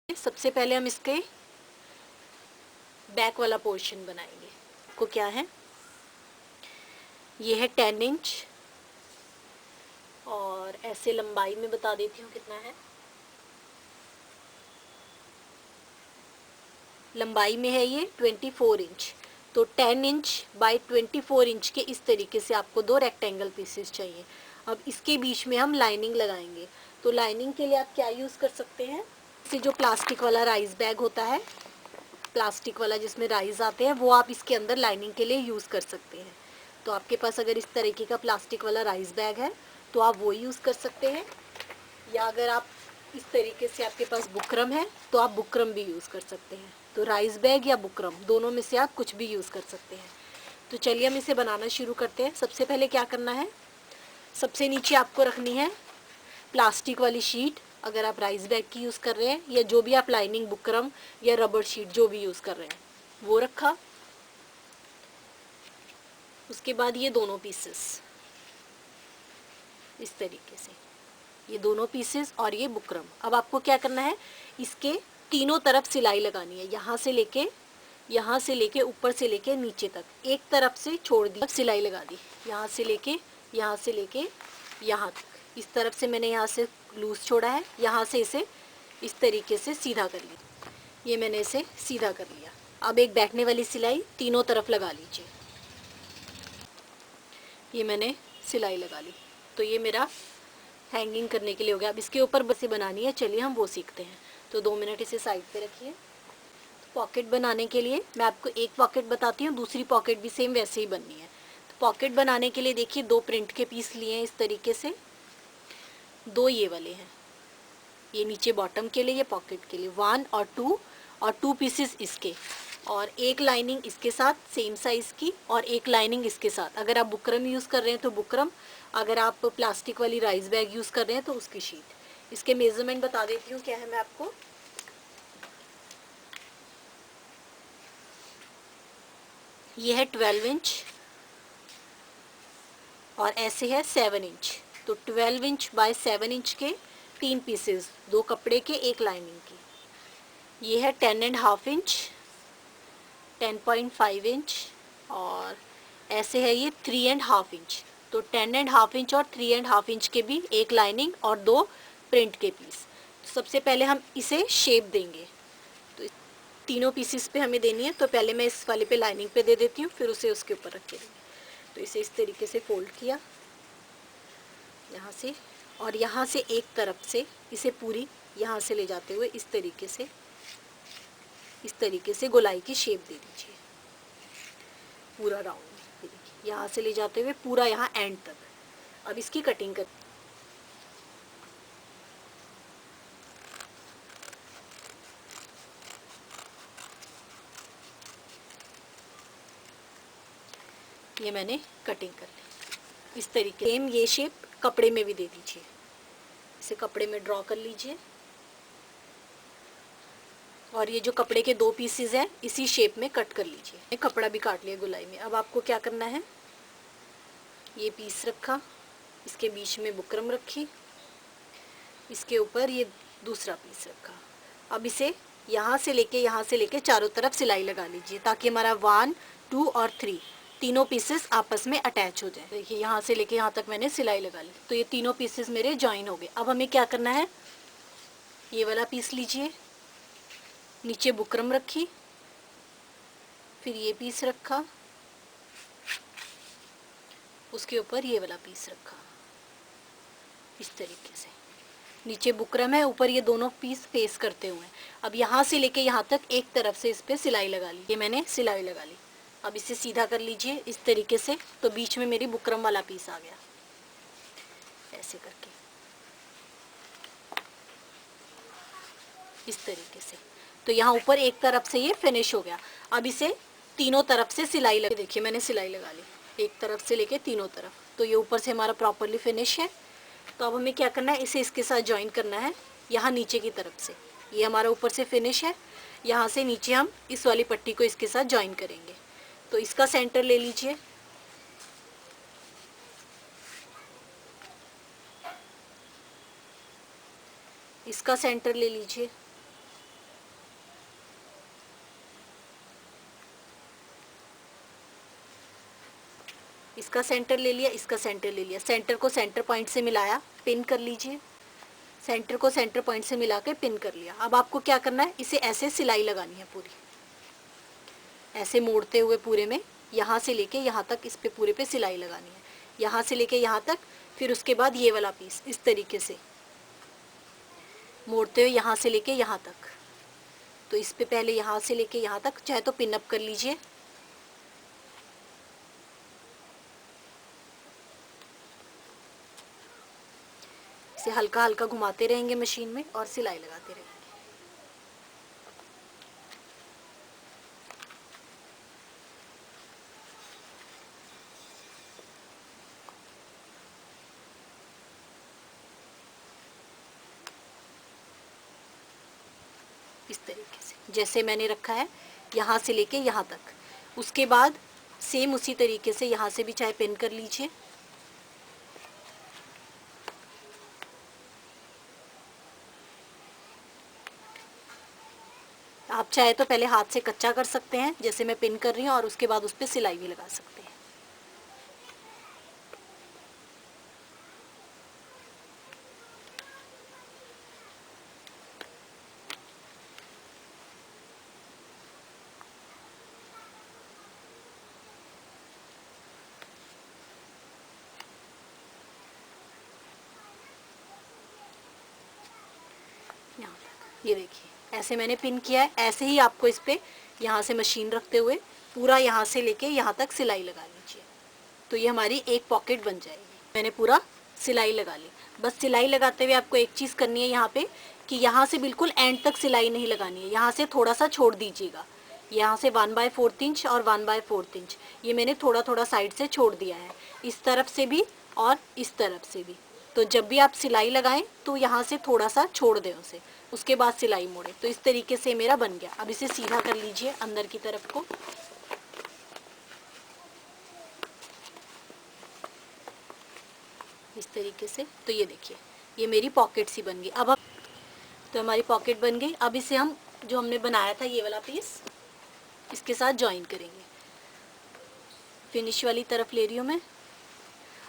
सबसे पहले हम इसके बैक वाला पोर्शन बनाएंगे। को क्या है, ये है 10 इंच और ऐसे लंबाई में बता देती हूँ कितना है। लंबाई में है ये 24 इंच, तो 10 इंच बाय 24 इंच के इस तरीके से आपको दो रेक्टेंगल पीसेस चाहिए। अब इसके बीच में हम लाइनिंग लगाएंगे, तो लाइनिंग के लिए आप क्या यूज़ कर सकते हैं, इसे जो प्लास्टिक वाला राइस बैग होता है, प्लास्टिक वाला जिसमें राइस आते हैं, वो आप इसके अंदर लाइनिंग के लिए यूज़ कर सकते हैं। तो आपके पास अगर इस तरीके का प्लास्टिक वाला राइस बैग है तो आप वो यूज़ कर सकते हैं, या अगर आप इस तरीके से आपके पास बुकरम है तो आप बुकरम भी यूज़ कर सकते हैं। तो राइस बैग या बुकरम दोनों में से आप कुछ भी यूज़ कर सकते हैं। तो चलिए हम इसे बनाना शुरू करते हैं। सबसे पहले क्या करना है, सबसे नीचे आपको रखनी है प्लास्टिक वाली शीट, अगर आप राइस बैग की यूज़ कर रहे हैं, या जो भी आप लाइनिंग बुकरम या रबर शीट जो भी यूज़ कर रहे हैं वो रखा। उसके बाद ये दोनों पीसेस इस तरीके से, ये दोनों पीसेस और ये बुकरम। अब आपको क्या करना है, इसके तीनों तरफ सिलाई लगानी है, यहाँ से लेके ऊपर से लेके नीचे तक, एक तरफ से छोड़ दी सिलाई लगा दी, यहाँ से लेके यहाँ तक। इस तरफ से मैंने यहाँ से लूज छोड़ा है, यहाँ से इसे इस तरीके से सीधा कर लिया, ये मैंने इसे सीधा कर लिया। अब एक बैठने वाली सिलाई तीनों तरफ लगा लीजिए, ये मैंने सिलाई लगा ली। तो ये मेरा हैंगिंग करने के लिए हो गया। अब इसके ऊपर बसें बनानी है, चलिए हम वो सीखते हैं। तो 2 मिनट इसे साइड पे रखिए। तो पॉकेट बनाने के लिए मैं आपको एक पॉकेट बताती हूँ, दूसरी पॉकेट भी सेम वैसे ही बननी है। तो पॉकेट बनाने के लिए देखिए 2 प्रिंट के पीस लिए हैं इस तरीके से, 2 ये वाले हैं, ये नीचे बॉटम के लिए, ये पॉकेट के लिए 1 और 2 पीसेस इसके, और एक लाइनिंग इसके साथ सेम साइज़ की, और एक लाइनिंग इसके साथ। अगर आप बुकरम यूज़ कर रहे हैं तो बुकरम, अगर आप प्लास्टिक वाली राइस बैग यूज़ कर रहे हैं तो उसकी शीट। इसके मेज़रमेंट बता देती हूँ क्या है मैं आपको। ये है 12 इंच और ऐसे है 7 इंच। तो 12 इंच बाय 7 इंच के 3 पीसेस, 2 कपड़े के एक लाइनिंग की। ये है 10.5 इंच, 10.5 इंच, और ऐसे है ये 3.5 इंच। तो 10.5 इंच और 3.5 इंच के भी एक लाइनिंग और 2 प्रिंट के पीस। तो सबसे पहले हम इसे शेप देंगे, तो तीनों पीसेस पे हमें देनी है। तो पहले मैं इस वाले पे लाइनिंग पे दे देती हूँ, फिर उसे उसके ऊपर रख के देंगे। तो इसे इस तरीके से फोल्ड किया यहाँ से, और यहाँ से एक तरफ से इसे पूरी यहाँ से ले जाते हुए इस तरीके से गोलाई की शेप दे दीजिए पूरा राउंड में। यहाँ से ले जाते हुए पूरा यहाँ एंड तक। अब इसकी कटिंग कर, ये मैंने कटिंग कर ली इस तरीके। सेम ये शेप कपड़े में भी दे दीजिए, इसे कपड़े में ड्रॉ कर लीजिए, और ये जो कपड़े के 2 पीसेस हैं इसी शेप में कट कर लीजिए। कपड़ा भी काट लिया गोलाई में। अब आपको क्या करना है, ये पीस रखा, इसके बीच में बुकरम रखी, इसके ऊपर ये दूसरा पीस रखा। अब इसे यहाँ से लेके चारों तरफ सिलाई लगा लीजिए, ताकि हमारा 1, 2 और 3 तीनों पीसेस आपस में अटैच हो जाए। देखिए यहाँ से लेके यहाँ तक मैंने सिलाई लगा ली, तो ये तीनों पीसेस मेरे जॉइन हो गए। अब हमें क्या करना है, ये वाला पीस लीजिए, नीचे बुकरम रखी, फिर ये पीस रखा, उसके ऊपर ये वाला पीस रखा, इस तरीके से। नीचे बुकरम है, ऊपर ये दोनों पीस फेस करते हुए। अब यहाँ से लेके यहाँ तक एक तरफ से इस पे सिलाई लगा ली, ये मैंने सिलाई लगा ली। अब इसे सीधा कर लीजिए इस तरीके से, तो बीच में मेरी बुकरम वाला पीस आ गया, ऐसे करके इस तरीके से। तो यहाँ ऊपर एक तरफ से ये फिनिश हो गया। अब इसे तीनों तरफ से सिलाई लगा, देखिए मैंने सिलाई लगा ली एक तरफ से लेके तीनों तरफ, तो ये ऊपर से हमारा प्रॉपरली फिनिश है। तो अब हमें क्या करना है, इसे इसके साथ ज्वाइन करना है यहाँ नीचे की तरफ से। ये हमारा ऊपर से फिनिश है, यहाँ से नीचे हम इस वाली पट्टी को इसके साथ ज्वाइन करेंगे। तो इसका सेंटर ले लीजिए, इसका सेंटर ले लीजिए, इसका सेंटर ले लिया, इसका सेंटर ले लिया, सेंटर को सेंटर पॉइंट से मिलाया, पिन कर लीजिए, सेंटर को सेंटर पॉइंट से मिला के पिन कर लिया। अब आपको क्या करना है, इसे ऐसे सिलाई लगानी है पूरी, ऐसे मोड़ते हुए पूरे में, यहाँ से लेके यहाँ तक इस पे पूरे पे सिलाई लगानी है, यहाँ से लेके यहाँ तक, फिर उसके बाद ये वाला पीस इस तरीके से मोड़ते हुए यहाँ से लेके यहाँ तक। तो इस पे पहले यहाँ से लेके यहाँ तक, चाहे तो पिन अप कर लीजिए, इसे हल्का हल्का घुमाते रहेंगे मशीन में और सिलाई लगाते रहेंगे। इस तरीके से जैसे मैंने रखा है यहाँ से लेके यहाँ तक। उसके बाद सेम उसी तरीके से यहाँ से भी चाहे पिन कर लीजिए, आप चाहे तो पहले हाथ से कच्चा कर सकते हैं जैसे मैं पिन कर रही हूँ, और उसके बाद उस पर सिलाई भी लगा सकते हैं। यहाँ तक ये देखिए ऐसे मैंने पिन किया है। ऐसे ही आपको इस पे यहाँ से मशीन रखते हुए पूरा यहाँ से लेके यहाँ तक सिलाई लगा लीजिए, तो ये हमारी एक पॉकेट बन जाएगी। मैंने पूरा सिलाई लगा ली। बस सिलाई लगाते हुए आपको एक चीज़ करनी है यहाँ पे, कि यहाँ से बिल्कुल एंड तक सिलाई नहीं लगानी है, यहाँ से थोड़ा सा छोड़ दीजिएगा। यहाँ से 1/4 इंच और 1/4 इंच ये मैंने थोड़ा थोड़ा साइड से छोड़ दिया है, इस तरफ से भी और इस तरफ से भी। तो जब भी आप सिलाई लगाएं तो यहाँ से थोड़ा सा छोड़ दें उसे, उसके बाद सिलाई मोड़े। तो इस तरीके से मेरा बन गया। अब इसे सीधा कर लीजिए अंदर की तरफ को। इस तरीके से। तो ये देखिए ये मेरी पॉकेट सी बन गई। अब तो हमारी पॉकेट बन गई। अब इसे हम जो हमने बनाया था ये वाला पीस इसके साथ जॉइन करेंगे। फिनिश वाली तरफ ले रही हूँ मैं।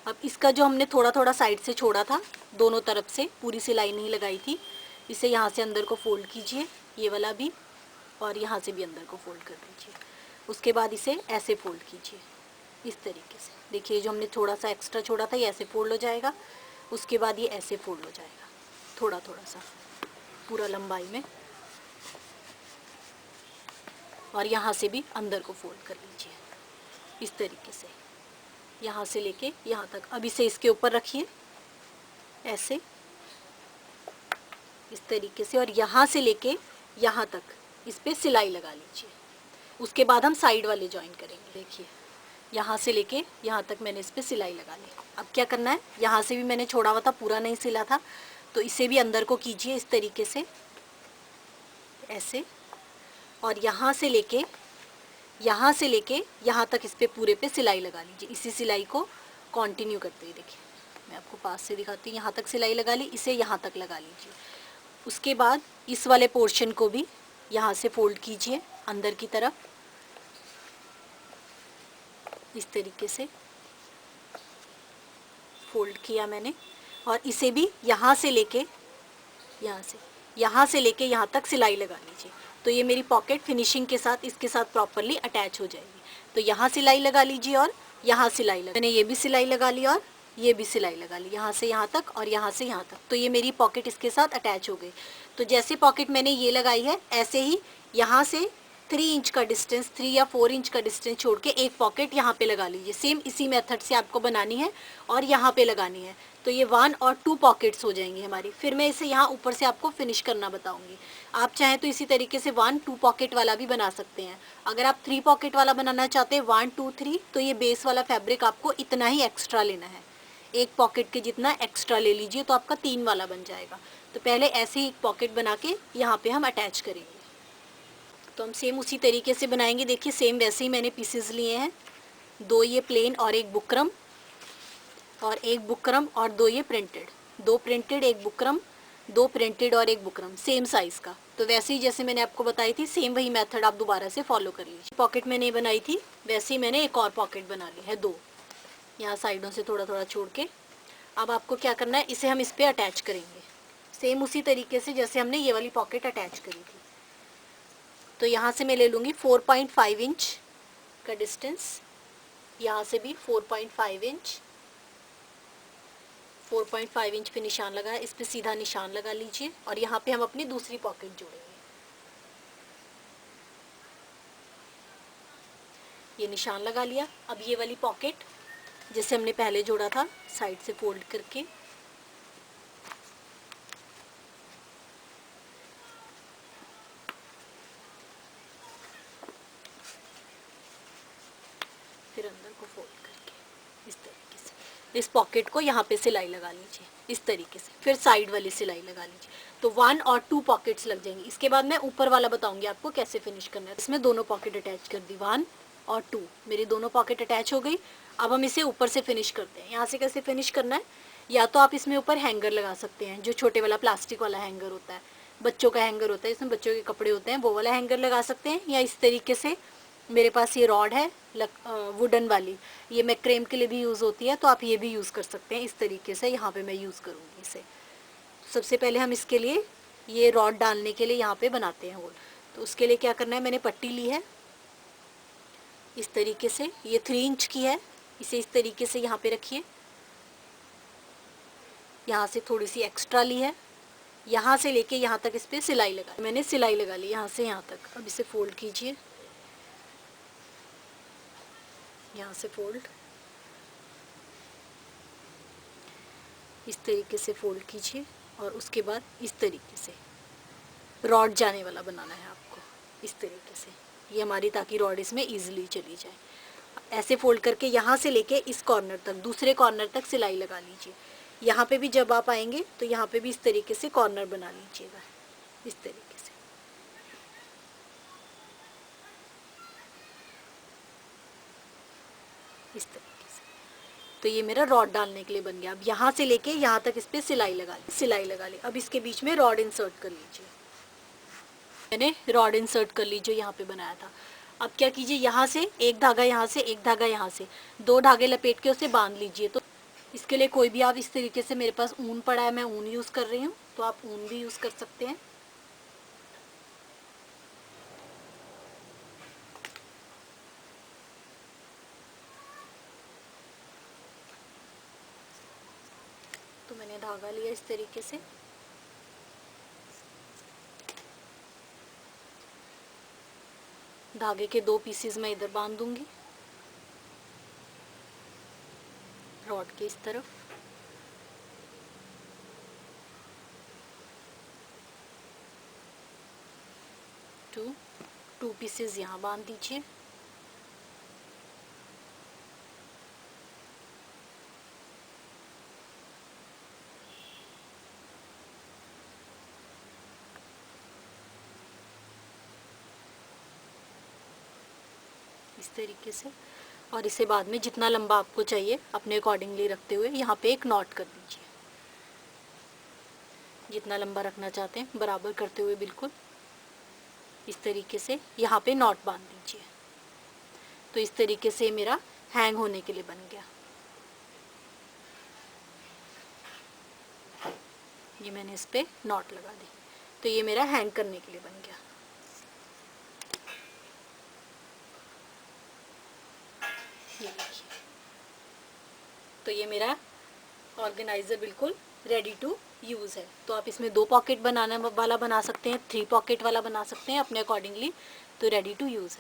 अब इसका जो हमने थोड़ा थोड़ा साइड से छोड़ा था, दोनों तरफ से पूरी सिलाई नहीं लगाई थी, इसे यहाँ से अंदर को फोल्ड कीजिए, ये वाला भी, और यहाँ से भी अंदर को फोल्ड कर दीजिए। उसके बाद इसे ऐसे फोल्ड कीजिए इस तरीके से। देखिए जो हमने थोड़ा सा एक्स्ट्रा छोड़ा था ये ऐसे फोल्ड हो जाएगा, उसके बाद ये ऐसे फोल्ड हो जाएगा थोड़ा थोड़ा सा पूरा लंबाई में, और यहाँ से भी अंदर को फोल्ड कर लीजिए इस तरीके से, यहाँ से लेके यहाँ तक। अब इसे इसके ऊपर रखिए ऐसे इस तरीके से, और यहाँ से लेके यहाँ तक इस पे सिलाई लगा लीजिए। उसके बाद हम साइड वाले जॉइन करेंगे। देखिए यहाँ से लेके यहाँ तक मैंने इस पे सिलाई लगा ली। अब क्या करना है, यहाँ से भी मैंने छोड़ा हुआ था, पूरा नहीं सिला था, तो इसे भी अंदर को कीजिए इस तरीके से ऐसे, और यहाँ से लेके यहाँ तक इस पे पूरे पे सिलाई लगा लीजिए। इसी सिलाई को कंटिन्यू करते हुए देखिए मैं आपको पास से दिखाती हूँ। यहाँ तक सिलाई लगा ली, इसे यहाँ तक लगा लीजिए। उसके बाद इस वाले पोर्शन को भी यहाँ से फोल्ड कीजिए अंदर की तरफ इस तरीके से फोल्ड किया मैंने, और इसे भी यहाँ से लेके यहाँ तक सिलाई लगा लीजिए। तो ये मेरी पॉकेट फिनिशिंग के साथ इसके साथ प्रॉपरली अटैच हो जाएगी। तो यहाँ सिलाई लगा लीजिए और यहाँ सिलाई लगा, मैंने ये भी सिलाई लगा ली और ये भी सिलाई लगा ली, यहाँ से यहाँ तक और यहाँ से यहाँ तक। तो ये मेरी पॉकेट इसके साथ अटैच हो गई। तो जैसे पॉकेट मैंने ये लगाई है, ऐसे ही यहाँ से 3 इंच का डिस्टेंस, 3 या 4 इंच का डिस्टेंस छोड़ के एक पॉकेट यहाँ पे लगा लीजिए। सेम इसी मेथड से आपको बनानी है और यहाँ पे लगानी है। तो ये 1 और 2 पॉकेट्स हो जाएंगी हमारी। फिर मैं इसे यहाँ ऊपर से आपको फिनिश करना बताऊंगी। आप चाहें तो इसी तरीके से 1-2 पॉकेट वाला भी बना सकते हैं। अगर आप 3 पॉकेट वाला बनाना चाहते हैं 1 2 3, तो ये बेस वाला फैब्रिक आपको इतना ही एक्स्ट्रा लेना है, एक पॉकेट के जितना एक्स्ट्रा ले लीजिए, तो आपका 3 वाला बन जाएगा। तो पहले ऐसे ही एक पॉकेट बना के यहाँ पे हम अटैच करेंगे। तो हम सेम उसी तरीके से बनाएंगे। देखिए सेम वैसे ही मैंने पीसेस लिए हैं, 2 ये प्लेन और एक बुकरम, और एक बुकरम और 2 ये प्रिंटेड, 2 प्रिंटेड एक बुकरम, 2 प्रिंटेड और एक बुकरम, सेम साइज़ का। तो वैसे ही जैसे मैंने आपको बताई थी, सेम वही मेथड आप दोबारा से फॉलो कर लीजिए। पॉकेट मैंने बनाई थी वैसे ही मैंने एक और पॉकेट बना ली है 2। यहाँ साइडों से थोड़ा थोड़ा छोड़ के। अब आपको क्या करना है, इसे हम इस पर अटैच करेंगे सेम उसी तरीके से जैसे हमने ये वाली पॉकेट अटैच करी थी। तो यहाँ से मैं ले लूँगी 4.5 इंच का डिस्टेंस, यहाँ से भी 4.5 इंच, 4.5 इंच पे निशान लगाया, इस पे सीधा निशान लगा लीजिए और यहाँ पे हम अपनी दूसरी पॉकेट जोड़ेंगे। ये निशान लगा लिया। अब ये वाली पॉकेट जैसे हमने पहले जोड़ा था साइड से फोल्ड करके फिर अंदर को फोल्ड करके इस तरीके से इस पॉकेट को यहाँ पे सिलाई लगा लीजिए इस तरीके से, फिर साइड वाली सिलाई लगा लीजिए। तो 1 और 2 पॉकेट्स लग जाएंगी। इसके बाद मैं ऊपर वाला बताऊंगी आपको कैसे फिनिश करना है। इसमें दोनों पॉकेट अटैच कर दी, 1 और 2 मेरी दोनों पॉकेट अटैच हो गई। अब हम इसे ऊपर से फिनिश करते हैं। यहाँ से कैसे फिनिश करना है, या तो आप इसमें ऊपर हैंगर लगा सकते हैं, जो छोटे वाला प्लास्टिक वाला हैंगर होता है, बच्चों का हैंगर होता है, इसमें बच्चों के कपड़े होते हैं, वो वाला हैंगर लगा सकते हैं। या इस तरीके से मेरे पास ये रॉड है वुडन वाली, ये मैक्रेम के लिए भी यूज़ होती है, तो आप ये भी यूज़ कर सकते हैं। इस तरीके से यहाँ पे मैं यूज़ करूँगी इसे। सबसे पहले हम इसके लिए ये रॉड डालने के लिए यहाँ पे बनाते हैं होल। तो उसके लिए क्या करना है, मैंने पट्टी ली है इस तरीके से, ये 3 इंच की है, इसे इस तरीके से यहाँ पे रखिए। यहाँ से थोड़ी सी एक्स्ट्रा ली है, यहाँ से लेके यहाँ तक इस पर सिलाई लगा, मैंने सिलाई लगा ली यहाँ से यहाँ तक। अब इसे फोल्ड कीजिए, यहाँ से फोल्ड, इस तरीके से फोल्ड कीजिए और उसके बाद इस तरीके से रॉड जाने वाला बनाना है आपको इस तरीके से, ये हमारी ताकि रॉड इसमें इजीली चली जाए। ऐसे फोल्ड करके यहाँ से लेके इस कॉर्नर तक, दूसरे कॉर्नर तक सिलाई लगा लीजिए। यहाँ पे भी जब आप आएंगे तो यहाँ पे भी इस तरीके से कॉर्नर बना लीजिएगा इस तरीके से। इस तरीके से तो ये मेरा रॉड डालने के लिए बन गया। अब यहाँ से लेके यहाँ तक इस पर सिलाई लगा ली। अब इसके बीच में रॉड इंसर्ट कर लीजिए। मैंने रॉड इंसर्ट कर ली जो यहाँ पे बनाया था। अब क्या कीजिए, यहाँ से एक धागा, यहाँ से एक धागा, यहाँ से 2 धागे लपेट के उसे बांध लीजिए। तो इसके लिए कोई भी आप इस तरीके से, मेरे पास ऊन पड़ा है, मैं ऊन यूज़ कर रही हूँ, तो आप ऊन भी यूज़ कर सकते हैं। तो मैंने धागा लिया इस तरीके से, धागे के 2 पीसेस मैं इधर बांध दूंगी रॉड के इस तरफ, टू पीसेस यहाँ बांध दीजिए। इस तरीके से, और इसे बाद में जितना लंबा आपको चाहिए अपने अकॉर्डिंगली रखते हुए यहाँ पे एक नॉट कर दीजिए। जितना लंबा रखना चाहते हैं बराबर करते हुए बिल्कुल इस तरीके से यहाँ पे नॉट बांध दीजिए। तो इस तरीके से मेरा हैंग होने के लिए बन गया। ये मैंने इस पे नॉट लगा दी, तो ये मेरा हैंग करने के लिए बन गया। ये देखिए, तो ये मेरा ऑर्गेनाइज़र बिल्कुल रेडी टू यूज़ है। तो आप इसमें 2 पॉकेट बनाना वाला बना सकते हैं, 3 पॉकेट वाला बना सकते हैं अपने अकॉर्डिंगली, तो रेडी टू यूज़ है।